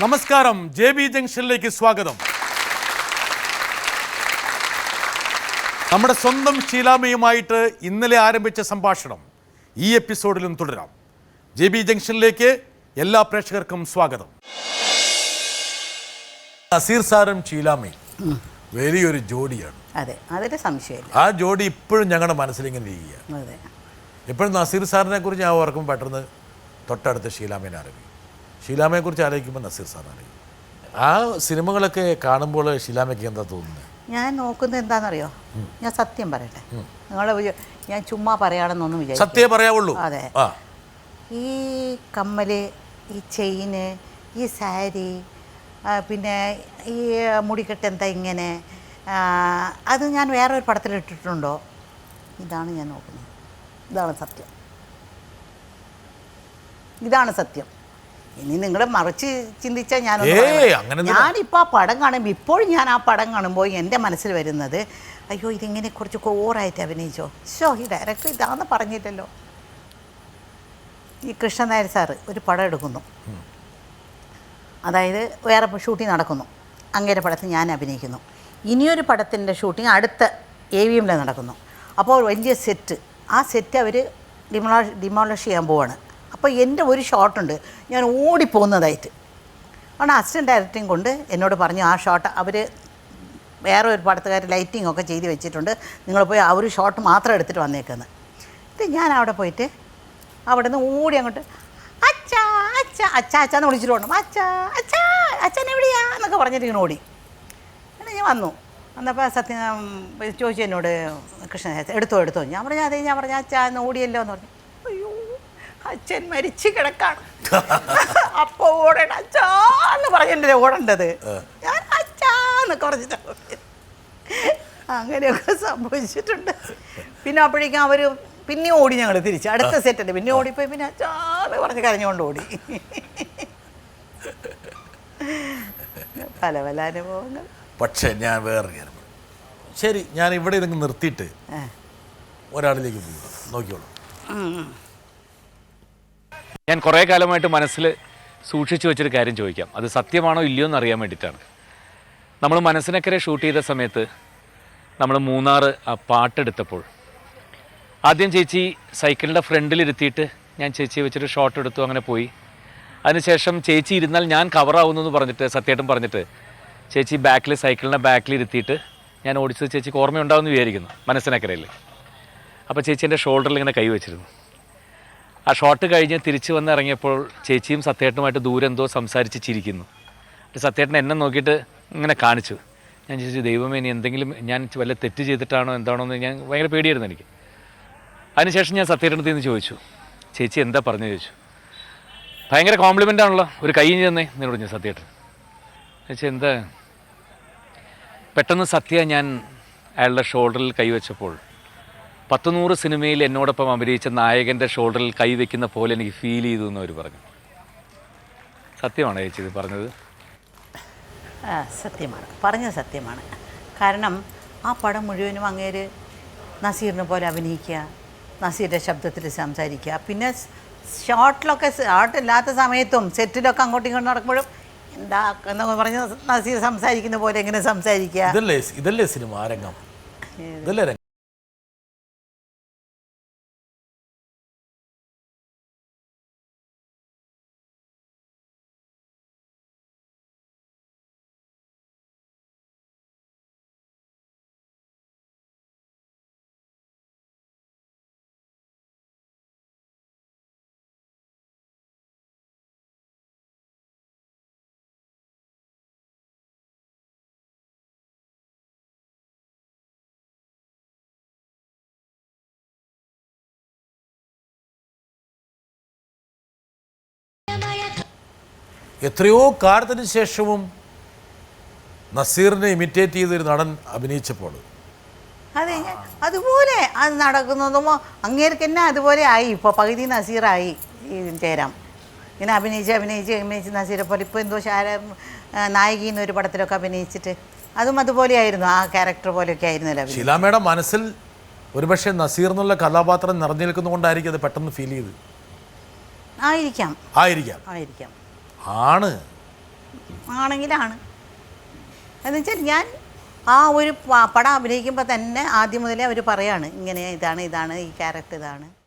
നമസ്കാരം, JB ജംഗ്ഷനിലേക്ക് സ്വാഗതം. നമ്മുടെ സ്വന്തം ഷീലാമയുമായിട്ട് ഇന്നലെ ആരംഭിച്ച സംഭാഷണം ഈ എപ്പിസോഡിലും തുടരാം. JB ജംഗ്ഷനിലേക്ക് എല്ലാ പ്രേക്ഷകർക്കും സ്വാഗതം. നസീർ സാറും ഷീലാമയും വലിയൊരു ജോഡിയാണ്. അതെ, അതിന്റെ സംശയമില്ല. ആ ജോഡി ഇപ്പോഴും ഞങ്ങളുടെ മനസ്സിലിങ്ങനെ ഇരിക്കുക. ഇപ്പോഴും നസീർ സാറിനെ കുറിച്ച് ഞാൻ ഓർക്കും പെട്ടെന്ന് തൊട്ടടുത്ത് ഷീലാമേനെ അറിയും. ഷീലാമയെക്കുറിച്ച് ആലോചിക്കുമ്പോൾ നസീർ സാർ അറിയും. ആ സിനിമകളൊക്കെ കാണുമ്പോൾ ഷീലാമയ്ക്ക് എന്താ തോന്നുന്നത്? ഞാൻ നോക്കുന്നത് എന്താണെന്നറിയോ? ഞാൻ സത്യം പറയട്ടെ, ഞാൻ ചുമ്മാ പറയാണെന്നൊന്നും വിചാരിക്കും. സത്യമേ പറയാവുള്ളൂ. അതെ, ഈ കമ്മല്, ഈ ചെയിന്, ഈ സാരി, പിന്നെ ഈ മുടിക്കെട്ട് എന്താ ഇങ്ങനെ, അത് ഞാൻ വേറൊരു പടത്തിൽ ഇട്ടിട്ടുണ്ടോ? ഇതാണ് ഞാൻ നോക്കുന്നത്. ഇതാണ് സത്യം, ഇതാണ് സത്യം. ഇനി നിങ്ങൾ മറിച്ച് ചിന്തിച്ചാൽ ഞാനിപ്പോൾ ആ പടം കാണുമ്പോൾ, ഇപ്പോഴും ഞാൻ ആ പടം കാണുമ്പോൾ എൻ്റെ മനസ്സിൽ വരുന്നത്, അയ്യോ ഇതിങ്ങനെ കുറച്ച് ഓവറായിട്ട് അഭിനയിച്ചോ, ഈ ഡയറക്ടർ ഇതാന്ന് പറഞ്ഞില്ലല്ലോ. ഈ കൃഷ്ണൻ നായർ സാറ് ഒരു പടം എടുക്കുന്നു, അതായത് വേറെ ഷൂട്ടിംഗ് നടക്കുന്നു, അങ്ങേരെ പടത്തിൽ ഞാൻ അഭിനയിക്കുന്നു. ഇനിയൊരു പടത്തിൻ്റെ ഷൂട്ടിംഗ് അടുത്ത AVM നടക്കുന്നു. അപ്പോൾ വലിയ സെറ്റ്, ആ സെറ്റ് അവർ ഡിമോളിഷ് ചെയ്യാൻ പോവാണ്. അപ്പോൾ എൻ്റെ ഒരു ഷോട്ടുണ്ട്, ഞാൻ ഓടിപ്പോകുന്നതായിട്ട്. കാരണം അസിസ്റ്റൻറ്റ് ഡയറക്ടറിങ് കൊണ്ട് എന്നോട് പറഞ്ഞു, ആ ഷോട്ട് അവർ വേറെ ഒരു പടത്തുകാർ ലൈറ്റിംഗ് ഒക്കെ ചെയ്ത് വെച്ചിട്ടുണ്ട്, നിങ്ങൾ പോയി ആ ഒരു ഷോട്ട് മാത്രം എടുത്തിട്ട് വന്നേക്കുന്നത്. ഇത് ഞാൻ അവിടെ പോയിട്ട് അവിടെ നിന്ന് ഓടി അങ്ങോട്ട് അച്ഛാ അച്ഛാ അച്ഛാ അച്ഛാന്ന് വിളിച്ചിട്ട് പോകണം. അച്ഛാ അച്ഛാ അച്ഛൻ എവിടെയാ എന്നൊക്കെ പറഞ്ഞിട്ട് ഇങ്ങനെ ഓടി. അങ്ങനെ ഞാൻ വന്നു. വന്നപ്പോൾ സത്യം ചോദിച്ചു എന്നോട്, കൃഷ്ണൻ എടുത്തോ. ഞാൻ പറഞ്ഞു അതെ. ഞാൻ പറഞ്ഞു അച്ഛാ എന്ന് ഓടിയല്ലോ എന്ന് പറഞ്ഞു. അയ്യോ അച്ഛൻ മരിച്ചു കിടക്കാണ്. അപ്പോൾ ഓടണം അച്ഛാ എന്ന് പറഞ്ഞിട്ടല്ലേ ഓടേണ്ടത്. ഞാൻ അച്ഛാ എന്നൊക്കെ പറഞ്ഞിട്ട് അങ്ങനെയൊക്കെ സംഭവിച്ചിട്ടുണ്ട്. പിന്നെ അപ്പോഴേക്കും അവർ പിന്നെ ഓടി, ഞങ്ങൾ തിരിച്ച് അടുത്ത സെറ്റല്ലേ പിന്നെ ഓടിപ്പോയി. പിന്നെ അച്ഛാന്ന് പറഞ്ഞ് കരഞ്ഞുകൊണ്ട് ഓടി. പല പല അനുഭവങ്ങൾ. പക്ഷേ ഞാൻ വേറെ കാര്യം, ശരി ഞാൻ ഇവിടെ ഇതങ്ങ് നിർത്തിയിട്ട് ഒരാളിലേക്ക് പോകുക, നോക്കിയോളൂ. ഞാൻ കുറേ കാലമായിട്ട് മനസ്സിൽ സൂക്ഷിച്ചു വെച്ചൊരു കാര്യം ചോദിക്കാം. അത് സത്യമാണോ ഇല്ലയോ എന്ന് അറിയാൻ വേണ്ടിയിട്ടാണ്. നമ്മൾ മനസ്സിനക്കരെ ഷൂട്ട് ചെയ്ത സമയത്ത് നമ്മൾ മൂന്നാർ ആ പാട്ടെടുത്തപ്പോൾ ആദ്യം ചേച്ചി സൈക്കിളിൻ്റെ ഫ്രണ്ടിലിരുത്തിയിട്ട് ഞാൻ ചേച്ചിയെ വെച്ചൊരു ഷോട്ട് എടുത്തു, അങ്ങനെ പോയി. അതിനുശേഷം ചേച്ചി ഇരുന്നാൽ ഞാൻ കവറാവുന്നു എന്ന് പറഞ്ഞിട്ട് സത്യമായിട്ടും പറഞ്ഞിട്ട് ചേച്ചി സൈക്കിളിൻ്റെ ബാക്കിലിരുത്തിയിട്ട് ഞാൻ ഓടിച്ചത് ചേച്ചിക്ക് ഓർമ്മയുണ്ടാവുമെന്ന് വിചാരിക്കുന്നു മനസ്സിനക്കരയിൽ. അപ്പോൾ ചേച്ചി എൻ്റെ ഷോൾഡറിൽ ഇങ്ങനെ കൈ വെച്ചിരുന്നു. ആ ഷോട്ട് കഴിഞ്ഞ് തിരിച്ച് വന്ന് ഇറങ്ങിയപ്പോൾ ചേച്ചിയും സത്യേട്ടനുമായിട്ട് ദൂരെ എന്തോ സംസാരിച്ച് ചിരിക്കുന്നു. സത്യേട്ടൻ എന്നെ നോക്കിയിട്ട് ഇങ്ങനെ കാണിച്ചു. ഞാൻ ചോദിച്ചു, ദൈവമേ ഇനി എന്തെങ്കിലും ഞാൻ വല്ല തെറ്റ് ചെയ്തിട്ടാണോ എന്താണോ എന്ന് ഞാൻ ഭയങ്കര പേടിയായിരുന്നു എനിക്ക്. അതിനുശേഷം ഞാൻ സത്യേട്ടനത്തിൽ നിന്ന് ചോദിച്ചു, ചേച്ചി എന്താ പറഞ്ഞു ചോദിച്ചു. ഭയങ്കര കോംപ്ലിമെൻ്റ് ആണല്ലോ, ഒരു കൈ തന്നെ എന്നോട് പറഞ്ഞു സത്യേട്ടൻ. ചേച്ചി എന്താ? പെട്ടെന്ന് സത്യ ഞാൻ അയാളുടെ ഷോൾഡറിൽ കൈവച്ചപ്പോൾ 100 സിനിമയിൽ എന്നോടൊപ്പം അഭിനയിച്ച നായകൻ്റെ ഷോൾഡറിൽ കൈവയ്ക്കുന്ന പോലെ എനിക്ക് ഫീൽ ചെയ്തു എന്ന് അവർ പറഞ്ഞു. സത്യമാണോ ചേച്ചി ഇത് പറഞ്ഞത്? സത്യമാണ്, പറഞ്ഞത് സത്യമാണ്. കാരണം ആ പടം മുഴുവനും അങ്ങേര് നസീറിനെ പോലെ അഭിനയിക്കുക, നസീറിൻ്റെ ശബ്ദത്തിൽ സംസാരിക്കുക. പിന്നെ ഷോട്ടില്ലാത്ത സമയത്തും സെറ്റിലൊക്കെ അങ്ങോട്ടും ഇങ്ങോട്ടും നടക്കുമ്പോഴും എന്താ എന്നൊക്കെ പറഞ്ഞ് നസീർ സംസാരിക്കുന്ന പോലെ എങ്ങനെ സംസാരിക്കുക. ഇതല്ലേ സിനിമ രംഗം, ഇതല്ലേ എത്രയോ കാലത്തിന് ശേഷവും നസീറിനെ ഇമിറ്റേറ്റ് ചെയ്തൊരു നടൻ അഭിനയിച്ചപ്പോൾ അതെ, അതുപോലെ അത് നടക്കുന്നതും അങ്ങേർക്ക് തന്നെ അതുപോലെ ആയി. ഇപ്പോൾ പകുതി നസീറായി ചേരാം. ഇങ്ങനെ അഭിനയിച്ച് നസീറെ പോലെ ഇപ്പോൾ എന്തോ നായിക എന്നൊരു പടത്തിലൊക്കെ അഭിനയിച്ചിട്ട് അതും അതുപോലെയായിരുന്നു, ആ ക്യാരക്ടർ പോലെയൊക്കെ ആയിരുന്നല്ലോ. ഷീലാമ്മയുടെ മനസ്സിൽ ഒരുപക്ഷെ നസീർ എന്നുള്ള കഥാപാത്രം നിറഞ്ഞു നിൽക്കുന്നതുകൊണ്ടായിരിക്കും അത് പെട്ടെന്ന് ഫീൽ ചെയ്ത്. ആയിരിക്കാം. ആണ് ആണെങ്കിലാണ് എന്നുവെച്ചാൽ ഞാൻ ആ ഒരു പടം അഭിനയിക്കുമ്പോൾ തന്നെ ആദ്യം മുതലേ അവർ പറയാണ് ഇങ്ങനെ ഇതാണ് ഈ ക്യാരക്ടർ ഇതാണ്.